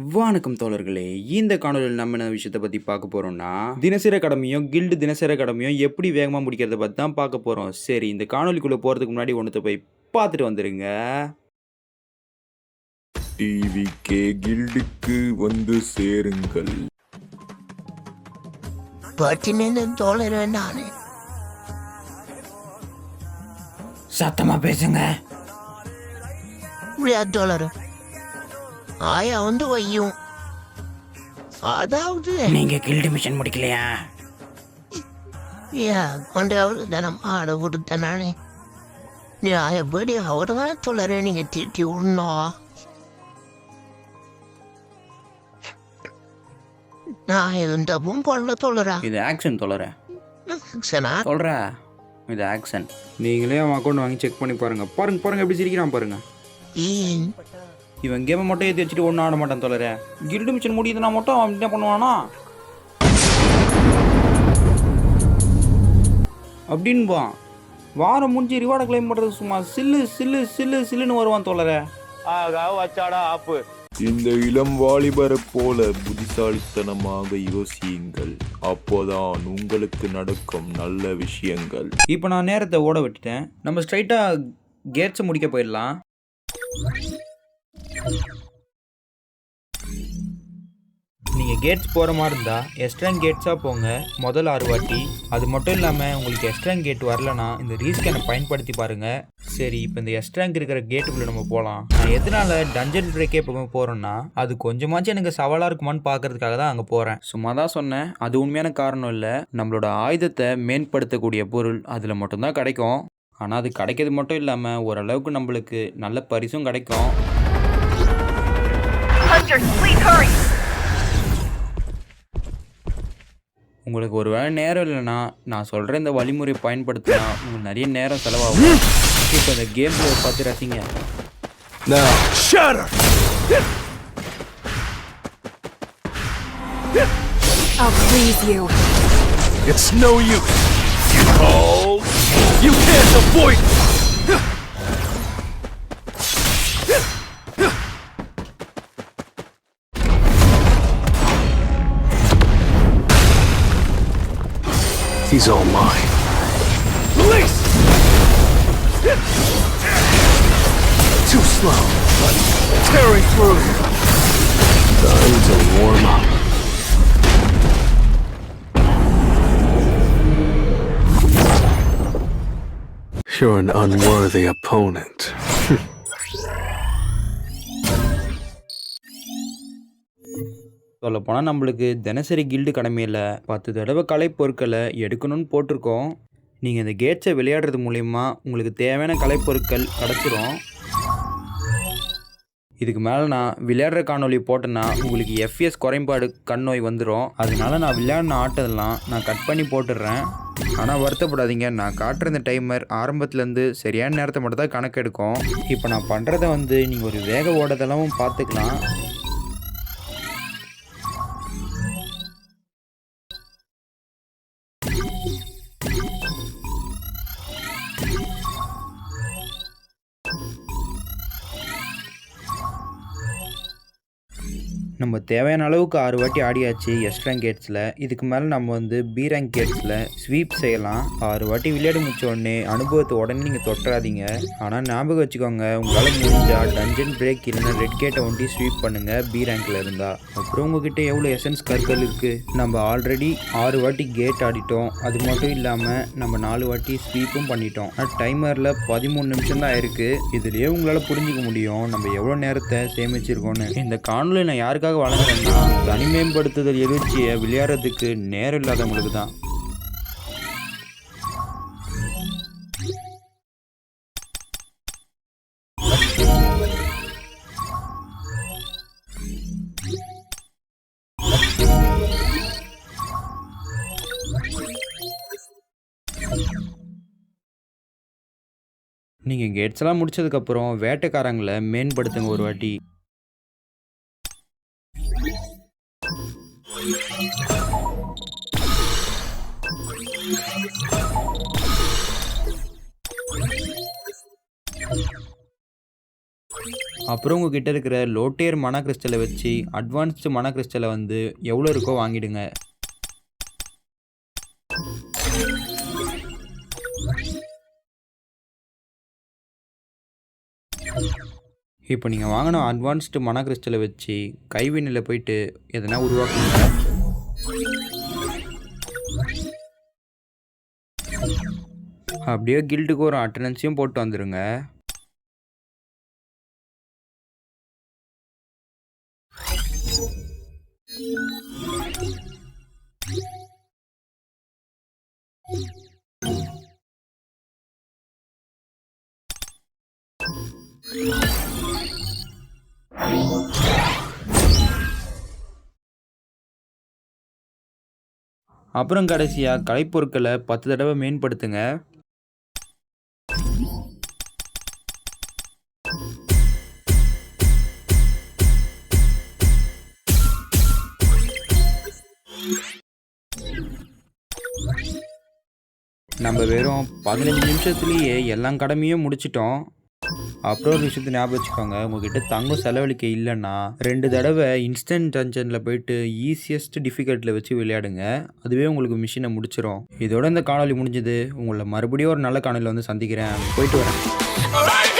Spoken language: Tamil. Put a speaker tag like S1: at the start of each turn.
S1: வணக்கம் தோழர்களே, இந்த காணொலியில் நம்ம என்ன விஷயத்தை பற்றி பார்க்க போகிறோம்னா, தினசரி அகாடமியும் கில்டு தினசரி அகாடமியும் எப்படி வேகமாக முடிக்கிறத பற்றி தான் பார்க்க போகிறோம். சரி, இந்த காணொலிக்குள்ளே போகிறதுக்கு முன்னாடி ஒன்றத்தை போய் பார்த்துட்டு வந்துடுங்க.
S2: டிவிகே கில்டுக்கு வந்து சேருங்கள்.
S1: சத்தமா பேசுங்க.
S3: ஆயா வந்து வையும். அதாவது
S1: நீங்க கில்டு மிஷன் முடிக்கலையா?
S3: கொண்டாவது தினம் ஆட விடுத்த நானே. நீ எப்படி அவரு தான் சொல்லுற நீங்க திட்டி விடணும். நான் எந்த பண்ண சொல்லுறேன்.
S1: இது ஆக்ஷன் தோழரே.
S3: சனா
S1: சொல்ற, இது ஆக்ஷன். நீங்களே அவன் அக்கௌண்ட் வாங்கி செக் பண்ணி பாருங்க. பாருங்க எப்படி சிரிக்கிறான் பாருங்க. இவன் கேமை மட்டும் ஏற்றி வச்சுட்டு ஒன்றும் ஆட மாட்டான் தோழரே. கில்டு மிஷன் முடியுதுன்னா மட்டும் அவன் என்ன பண்ணுவானா அப்படின்பான். வாரம் முடிஞ்சு ரிவார்டை கிளைம் பண்ணுறது சும்மா சில்லுன்னு வருவான் தோழரே.
S4: வச்சாடா ஆப்பு.
S2: இந்த இளம் வாலிபரை போல புத்திசாலித்தனமாக யோசியுங்கள். அப்போதான் உங்களுக்கு நடக்கும் நல்ல விஷயங்கள்.
S1: இப்போ நான் நேரத்தை ஓட விட்டுட்டேன். நம்ம ஸ்ட்ரைட்டாக கேட்ஸை முடிக்க போயிடலாம். நீங்கள் கேட்ஸ் போகிற மாதிரி இருந்தால் எஸ்ட்ராங் கேட்ஸாக போங்க முதல் 6 வாட்டி. அது மட்டும் இல்லாமல் உங்களுக்கு எஸ்ட்ராங் கேட் வரலனா இந்த ரீஸ்கேனை பயன்படுத்தி பாருங்கள். சரி, இப்போ இந்த எஸ்ட்ராங் இருக்கிற கேட்டுக்குள்ளே நம்ம போகலாம். நான் எதனால டஞ்சன் பிரேக்கே போகிறேன்னா, அது கொஞ்சமாச்சும் எனக்கு சவாலாக இருக்குமான்னு பார்க்கறதுக்காக தான் அங்கே போகிறேன். சும்மா தான் சொன்னேன், அது உண்மையான காரணம் இல்லை. நம்மளோட ஆயுதத்தை மேம்படுத்தக்கூடிய பொருள் அதில் மட்டும்தான் கிடைக்கும். ஆனால் அது கிடைக்கிறது மட்டும் இல்லாமல் ஓரளவுக்கு நம்மளுக்கு நல்ல பரிசும் கிடைக்கும். உங்களுக்கு ஒரு வேளை நேரம் இல்லைன்னா நான் சொல்கிற இந்த வழிமுறை பயன்படுத்தினா உங்களுக்கு நிறைய நேரம் செலவாகும். இப்போ இந்த கேம் பார்த்து ரசிங்க.
S5: I'll freeze you.
S4: It's no use. Oh, you can't avoid. He's all mine. Release! Too slow. Tearing through. Time to warm up. You're an unworthy opponent.
S1: சொல்லப்போனால் நம்மளுக்கு தினசரி கில்டு கடமையில் 10 தடவை கலை பொருட்களை எடுக்கணும்னு போட்டிருக்கோம். நீங்கள் இந்த கேட்ஸை விளையாடுறது மூலிமா உங்களுக்கு தேவையான கலைப்பொருட்கள் கிடச்சிரும். இதுக்கு மேலே நான் விளையாடுற காணொலி போட்டேன்னா உங்களுக்கு எஃப்எஸ் குறைபாடு கண் நோய் வந்துடும். அதனால நான் விளையாடின ஆட்டதெல்லாம் நான் கட் பண்ணி போட்டுடுறேன். ஆனால் வருத்தப்படாதீங்க, நான் காட்டுற இந்த டைமர் ஆரம்பத்துலேருந்து சரியான நேரத்தை மட்டும் தான் கணக்கெடுக்கும். இப்போ நான் பண்ணுறதை நீங்கள் ஒரு வேக ஓடதெல்லாம் பார்த்துக்கலாம். நம்ம தேவையான அளவுக்கு 6 வாட்டி ஆடியாச்சு எஸ்ட்ராங் கேட்ஸில். இதுக்கு மேலே நம்ம பி ரேங்க் கேட்ஸில் ஸ்வீப் செய்யலாம். 6 வாட்டி விளையாடி முடிச்ச உடனே அனுபவத்தை உடனே நீங்கள் தொட்டுறாதீங்க. ஆனால் ஞாபகம் வச்சுக்கோங்க, உங்களால் முடிஞ்சால் டஞ்சன் பிரேக் இல்லைன்னா ரெட் கேட்டை ஒண்டி ஸ்வீப் பண்ணுங்கள் பி ரேங்கில் இருந்தால். அப்புறம் உங்ககிட்ட எவ்வளோ எசன்ஸ் கற்கள் இருக்குது. நம்ம ஆல்ரெடி 6 வாட்டி கேட் ஆடிட்டோம். அது மட்டும் இல்லாமல் நம்ம 4 வாட்டி ஸ்வீப்பும் பண்ணிட்டோம். ஆனால் டைமரில் 13 நிமிஷம் தான் இருக்குது. இதுலேயே உங்களால் புரிஞ்சிக்க முடியும் நம்ம எவ்வளோ நேரத்தை சேமிச்சிருக்கோன்னு. இந்த காணொலி நான் யாருக்காக வழங்குறேன்னா, தனி மேம்படுத்துதல் எழுச்சியை விளையாடுறதுக்கு நேரம் இல்லாதவங்களுக்கு தான். நீங்கள் கேட்ஸ் எல்லாம் முடிச்சதுக்கப்புறம் வேட்டைக்காரங்களை மேம்படுத்துங்க ஒரு வாட்டி. அப்புறம் உங்ககிட்ட இருக்கிற லோ டியர் மனா கிறிஸ்டலை வச்சு அட்வான்ஸ்டு மனா கிறிஸ்டலை வந்து எவ்வளோ இருக்கோ வாங்கிடுங்க. இப்போ நீங்கள் வாங்கின அட்வான்ஸ்டு மனா கிறிஸ்டலை வச்சு கைவினையில் போயிட்டு எதனா உருவாக்குங்க. அப்படியே கில்டுக்கு ஒரு அட்டண்டன்ஸையும் போட்டு வந்துடுங்க. அப்புறம் கடைசியாக கலைப்பொருட்களை 10 தடவை மேம்படுத்துங்க. நம்ம வெறும் 15 நிமிஷத்துலேயே எல்லா கடமையும் முடிச்சிட்டோம். அப்புறம் ஒரு விஷயத்தை ஞாபகம் வச்சுக்கோங்க, உங்ககிட்ட தங்கம் செலவழிக்க இல்லைன்னா 2 தடவை இன்ஸ்டன்ட் டஞ்சனில் போயிட்டு ஈஸியஸ்ட் டிஃபிகல்ட்டில் வச்சு விளையாடுங்க. அதுவே உங்களுக்கு மிஷினை முடிச்சிடும். இதோட இந்த காணொலி முடிஞ்சது. உங்களை மறுபடியும் ஒரு நல்ல காணொலியில் வந்து சந்திக்கிறேன். போயிட்டு வரேன்.